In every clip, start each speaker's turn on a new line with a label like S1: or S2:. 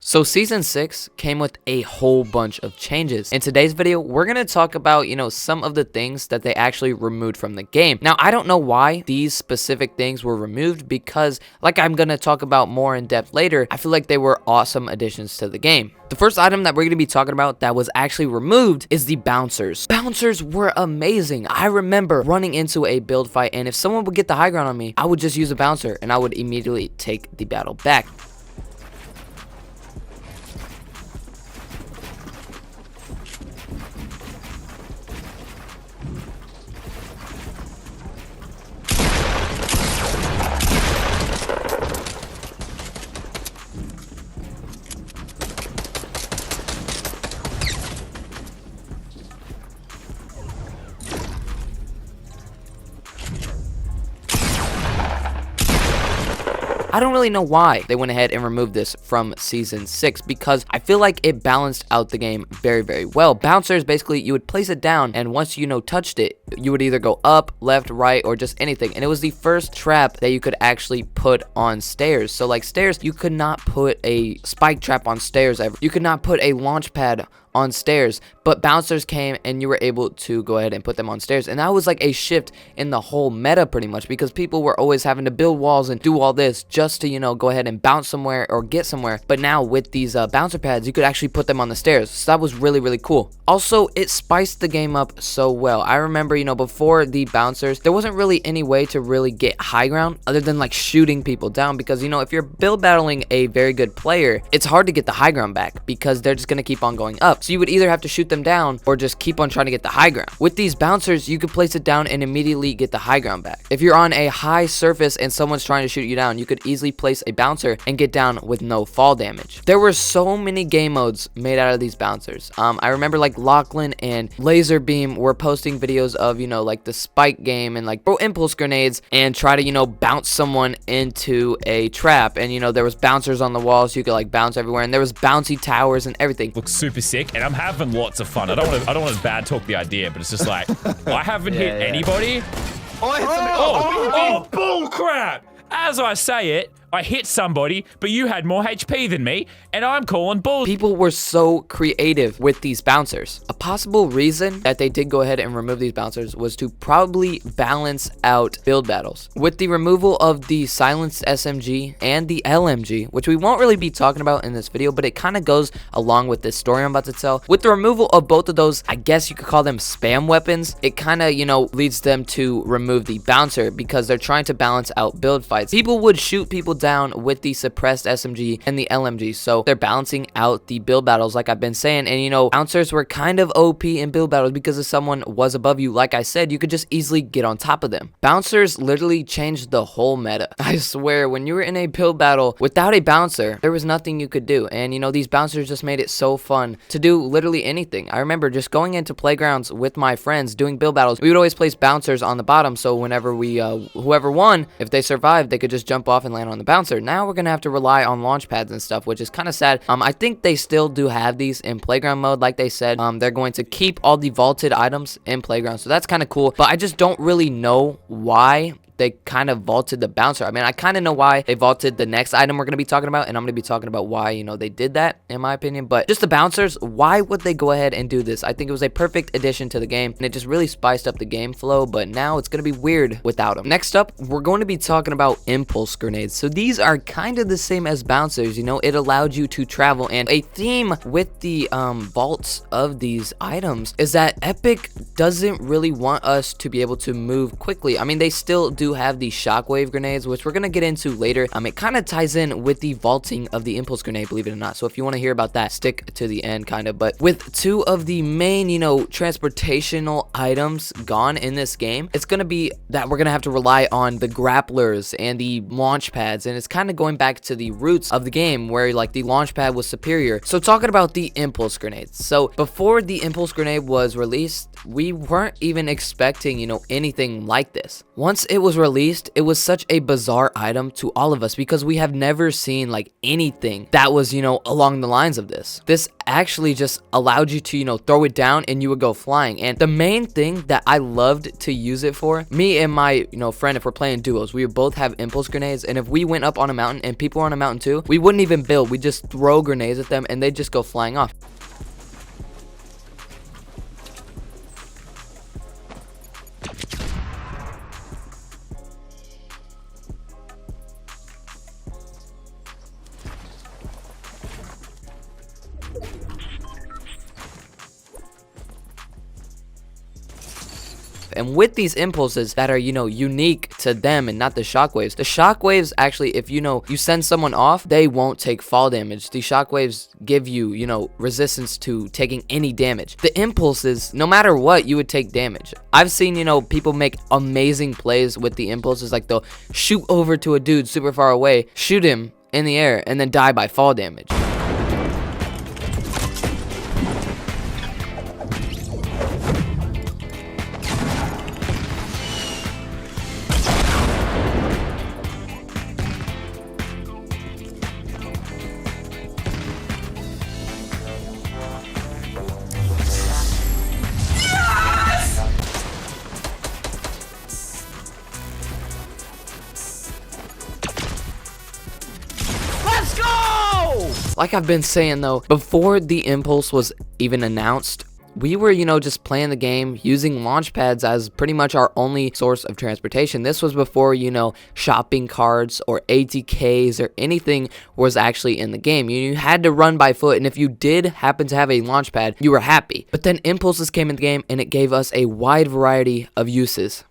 S1: So season 6 came with a whole bunch of changes. In today's video, we're going to talk about, some of the things that they actually removed from the game. Now, I don't know why these specific things were removed because, like I'm going to talk about more in depth later, I feel like they were awesome additions to the game. The first item that we're going to be talking about that was actually removed is the bouncers. Bouncers were amazing. I remember running into a build fight, and if someone would get the high ground on me, I would just use a bouncer and I would immediately take the battle back. I don't really know why they went ahead and removed this from season 6 because I feel like it balanced out the game very, very well. Bouncers, basically, you would place it down, and once you touched it, you would either go up, left, right, or just anything. And it was the first trap that you could actually put on stairs. So like stairs, you could not put a spike trap on stairs ever. You could not put a launch pad on stairs, but bouncers came and you were able to go ahead and put them on stairs. And that was like a shift in the whole meta pretty much, because people were always having to build walls and do all this just to go ahead and bounce somewhere or get somewhere. But now with these bouncer pads, you could actually put them on the stairs. So that was really, really cool. Also, it spiced the game up so well. I remember before the bouncers, there wasn't really any way to really get high ground other than like shooting people down, because if you're build battling a very good player, it's hard to get the high ground back because they're just going to keep on going up. So you would either have to shoot them down or just keep on trying to get the high ground. With these bouncers, you could place it down and immediately get the high ground back. If you're on a high surface and someone's trying to shoot you down, you could easily place a bouncer and get down with no fall damage. There were so many game modes made out of these bouncers. I remember like Lachlan and Laserbeam were posting videos of, like the spike game and like throw impulse grenades and try to, bounce someone into a trap. And, there was bouncers on the walls, so you could like bounce everywhere. And there was bouncy towers and everything.
S2: Looks super sick, and I'm having lots of fun. I don't want to bad talk the idea, but it's just like, I haven't hit anybody. Oh, bull crap! As I say it, I hit somebody, but you had more HP than me, and I'm calling bull.
S1: People were so creative with these bouncers. A possible reason that they did go ahead and remove these bouncers was to probably balance out build battles. With the removal of the silenced SMG and the LMG, which we won't really be talking about in this video, but it kind of goes along with this story I'm about to tell. With the removal of both of those, I guess you could call them spam weapons, it kind of, leads them to remove the bouncer because they're trying to balance out build fights. People would shoot people down with the suppressed SMG and the LMG, so they're balancing out the build battles like I've been saying. And bouncers were kind of OP in build battles because if someone was above you, like I said, you could just easily get on top of them. Bouncers literally changed the whole meta. I swear, when you were in a build battle without a bouncer, there was nothing you could do. And these bouncers just made it so fun to do literally anything. I remember just going into playgrounds with my friends doing build battles. We would always place bouncers on the bottom, so whenever we whoever won, if they survived, they could just jump off and land on the bouncer. Now we're gonna have to rely on launch pads and stuff, which is kind of sad. I think they still do have these in playground mode, like they said. They're going to keep all the vaulted items in playground, so that's kind of cool. But I just don't really know why they kind of vaulted the bouncer. I mean, I kind of know why they vaulted the next item we're going to be talking about, and I'm going to be talking about why, they did that, in my opinion. But just the bouncers, why would they go ahead and do this? I think it was a perfect addition to the game, and it just really spiced up the game flow, but now it's going to be weird without them. Next up, we're going to be talking about impulse grenades. So these are kind of the same as bouncers, it allowed you to travel, and a theme with the vaults of these items is that Epic doesn't really want us to be able to move quickly. I mean, they still do have the shockwave grenades, which we're gonna get into later. It kind of ties in with the vaulting of the impulse grenade, believe it or not. So if you want to hear about that, stick to the end, kind of. But with two of the main transportational items gone in this game, it's gonna be that we're gonna have to rely on the grapplers and the launch pads, and it's kind of going back to the roots of the game where like the launch pad was superior. So talking about the impulse grenades, so before the impulse grenade was released, we weren't even expecting anything like this. Once it was released, it was such a bizarre item to all of us because we have never seen like anything that was, you know, along the lines of this. This actually just allowed you to, you know, throw it down and you would go flying. And the main thing that I loved to use it for, me and my, you know, friend, if we're playing duos, we would both have impulse grenades, and if we went up on a mountain and people were on a mountain too, we wouldn't even build, we'd just throw grenades at them and they'd just go flying off. And with these impulses that are, you know, unique to them and not the shockwaves actually, if you know you send someone off, they won't take fall damage. The shockwaves give you, you know, resistance to taking any damage. The impulses, no matter what, you would take damage. I've seen, you know, people make amazing plays with the impulses, like they'll shoot over to a dude super far away, shoot him in the air, and then die by fall damage. Like I've been saying though, before the impulse was even announced, we were, you know, just playing the game using launch pads as pretty much our only source of transportation. This was before, you know, shopping carts or ATKs or anything was actually in the game. You had to run by foot, and if you did happen to have a launch pad, you were happy. But then impulses came in the game and it gave us a wide variety of uses.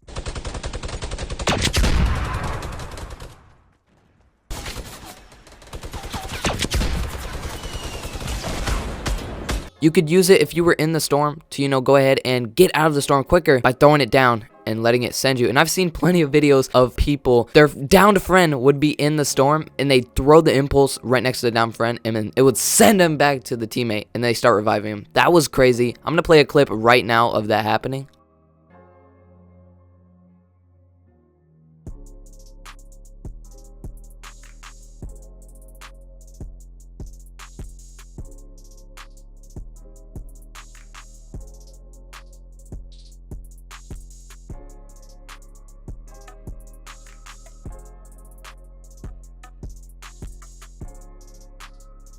S1: You could use it if you were in the storm to, you know, go ahead and get out of the storm quicker by throwing it down and letting it send you. And I've seen plenty of videos of people, their downed friend would be in the storm and they throw the impulse right next to the downed friend and then it would send them back to the teammate and they start reviving him. That was crazy. I'm gonna play a clip right now of that happening.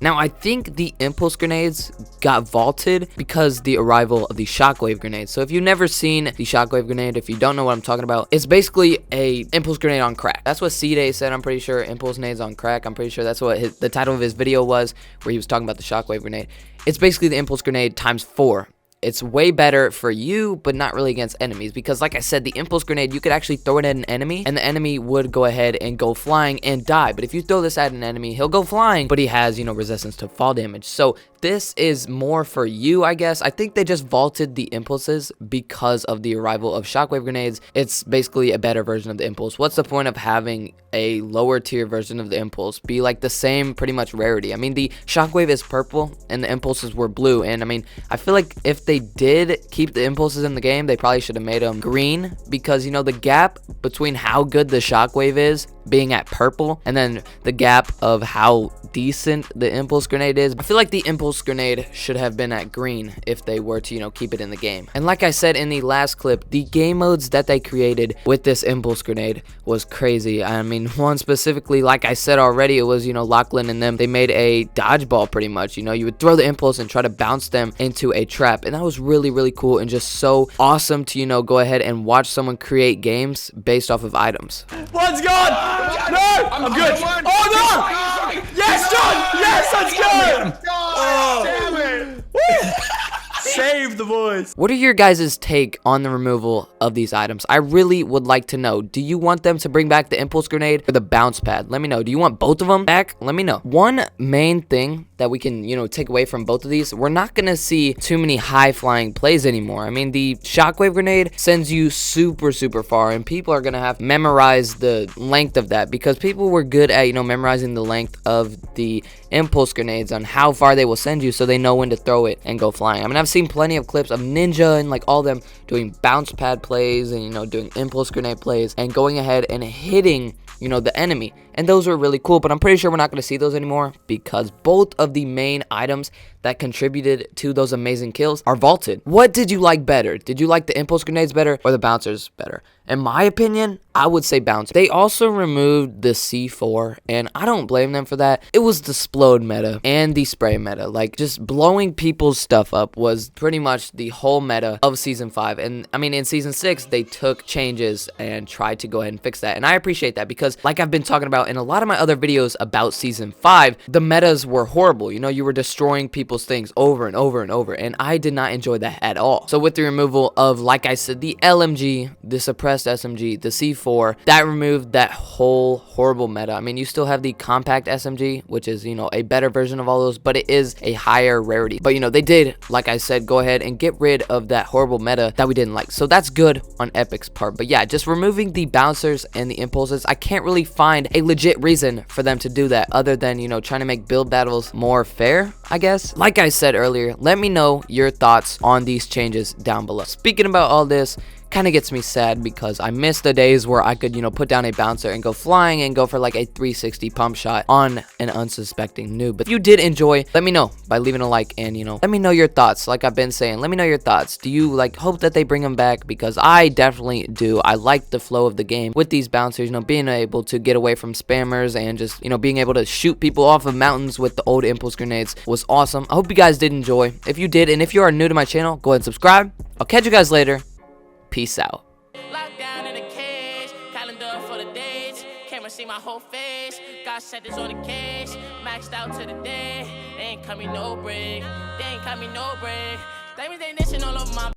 S1: Now, I think the impulse grenades got vaulted because the arrival of the shockwave grenades. So if you've never seen the shockwave grenade, if you don't know what I'm talking about, it's basically a impulse grenade on crack. That's what TJAY said, I'm pretty sure. Impulse grenades on crack. I'm pretty sure that's what the title of his video was, where he was talking about the shockwave grenade. It's basically the impulse grenade times 4. It's way better for you, but not really against enemies, because like I said, the impulse grenade, you could actually throw it at an enemy and the enemy would go ahead and go flying and die. But if you throw this at an enemy, he'll go flying, but he has, you know, resistance to fall damage. So this is more for you, I guess. I think they just vaulted the impulses because of the arrival of shockwave grenades. It's basically a better version of the impulse. What's the point of having a lower tier version of the impulse be like the same pretty much rarity? I mean, the shockwave is purple and the impulses were blue, and I mean, I feel like if they did keep the impulses in the game, they probably should have made them green, because, you know, the gap between how good the shockwave is being at purple and then the gap of how decent the impulse grenade is, I feel like the impulse grenade should have been at green if they were to, you know, keep it in the game. And like I said in the last clip, the game modes that they created with this impulse grenade was crazy. I mean, one specifically, like I said already, it was, you know, Lachlan and them, they made a dodgeball pretty much. You know, you would throw the impulse and try to bounce them into a trap, and that was really, really cool and just so awesome to, you know, go ahead and watch someone create games based off of items.
S3: One's gone! No! I'm good! Oh no! Yes, John! Yes, let's go! Oh, damn it! Save the boys.
S1: What are your guys' take on the removal of these items? I really would like to know. Do you want them to bring back the impulse grenade or the bounce pad? Let me know. Do you want both of them back? Let me know. One main thing that we can, you know, take away from both of these, we're not gonna see too many high flying plays anymore. I mean, the shockwave grenade sends you super, super far, and people are gonna have to memorize the length of that, because people were good at, you know, memorizing the length of the impulse grenades on how far they will send you so they know when to throw it and go flying. I mean, I've seen plenty of clips of Ninja and like all them doing bounce pad plays and, you know, doing impulse grenade plays and going ahead and hitting, you know, the enemy. And those were really cool, but I'm pretty sure we're not going to see those anymore because both of the main items that contributed to those amazing kills are vaulted. What did you like better? Did you like the impulse grenades better or the bouncers better? In my opinion, I would say bouncer. They also removed the C4, and I don't blame them for that. It was the explode meta and the spray meta. Like, just blowing people's stuff up was pretty much the whole meta of Season 5. And, I mean, in Season 6, they took changes and tried to go ahead and fix that. And I appreciate that because, like I've been talking about in a lot of my other videos about Season 5, the metas were horrible. You know, you were destroying people's things over and over and over, and I did not enjoy that at all. So with the removal of, like I said, the LMG, the suppressed SMG, the C4, that removed that whole horrible meta. I mean, you still have the compact SMG, which is, you know, a better version of all those, but it is a higher rarity. But, you know, they did, like I said, go ahead and get rid of that horrible meta that we didn't like. So that's good on Epic's part. But yeah, just removing the bouncers and the impulses, I can't really find a legit reason for them to do that other than, you know, trying to make build battles more fair, I guess. Like I said earlier, let me know your thoughts on these changes down below. Speaking about all this, kind of gets me sad because I miss the days where I could, you know, put down a bouncer and go flying and go for like a 360 pump shot on an unsuspecting noob. But if you did enjoy, let me know by leaving a like and, you know, let me know your thoughts. Like I've been saying, let me know your thoughts. Do you like hope that they bring them back? Because I definitely do. I like the flow of the game with these bouncers, you know, being able to get away from spammers and just, you know, being able to shoot people off of mountains with the old impulse grenades was awesome. I hope you guys did enjoy. If you did, and if you are new to my channel, go ahead and subscribe. I'll catch you guys later. Peace out.
S4: Locked down in a cage, calendar for the dates. Camera see my whole face. Got settings on the case. Maxed out to the day. They ain't cut me no break. They ain't cut me no break. They nation all over my